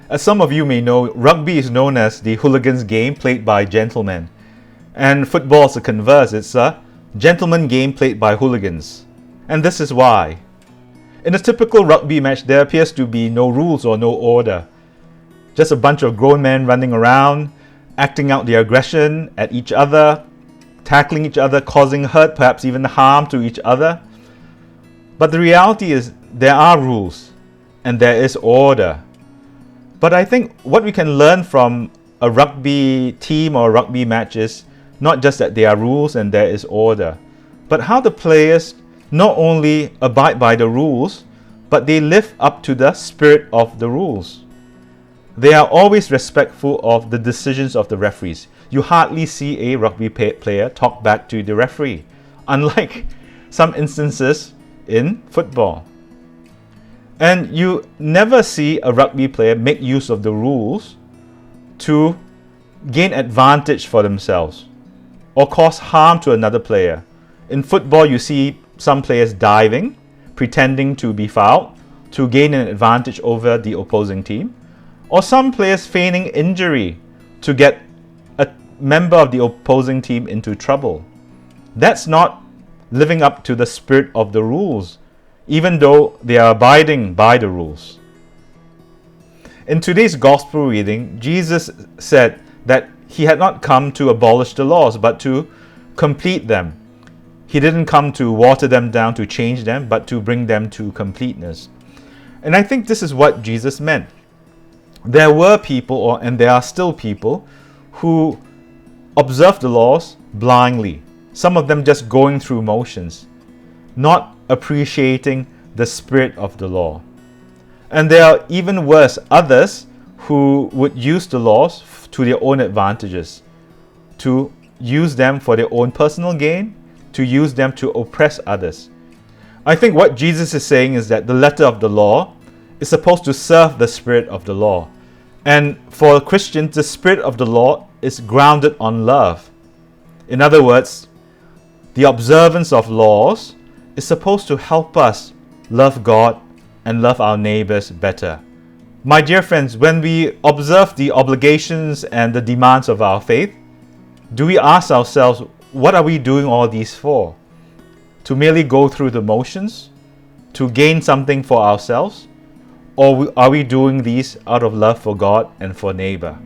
As some of you may know, rugby is known as the hooligan's game played by gentlemen. And football is the converse. It's a gentleman game played by hooligans. And this is why. In a typical rugby match, there appears to be no rules or no order. Just a bunch of grown men running around, acting out their aggression at each other, tackling each other, causing hurt, perhaps even harm to each other. But the reality is there are rules and there is order. But I think what we can learn from a rugby team or rugby match is not just that there are rules and there is order, but how the players not only abide by the rules, but they live up to the spirit of the rules. They are always respectful of the decisions of the referees. You hardly see a rugby player talk back to the referee, unlike some instances in football. And you never see a rugby player make use of the rules to gain advantage for themselves or cause harm to another player. In football, you see some players diving, pretending to be fouled to gain an advantage over the opposing team, or some players feigning injury to get a member of the opposing team into trouble. That's not living up to the spirit of the rules, even though they are abiding by the rules. In today's gospel reading, Jesus said that he had not come to abolish the laws, but to complete them. He didn't come to water them down, to change them, but to bring them to completeness. And I think this is what Jesus meant. There were people, and there are still people, who observe the laws blindly. Some of them just going through motions, not appreciating the spirit of the law. And there are even worse, others who would use the laws to their own advantages, to use them for their own personal gain, to use them to oppress others. I think what Jesus is saying is that the letter of the law is supposed to serve the spirit of the law. And for Christians, the spirit of the law is grounded on love. In other words, the observance of laws is supposed to help us love God and love our neighbors better. My dear friends, when we observe the obligations and the demands of our faith, do we ask ourselves, what are we doing all these for? To merely go through the motions? To gain something for ourselves? Or are we doing these out of love for God and for neighbor?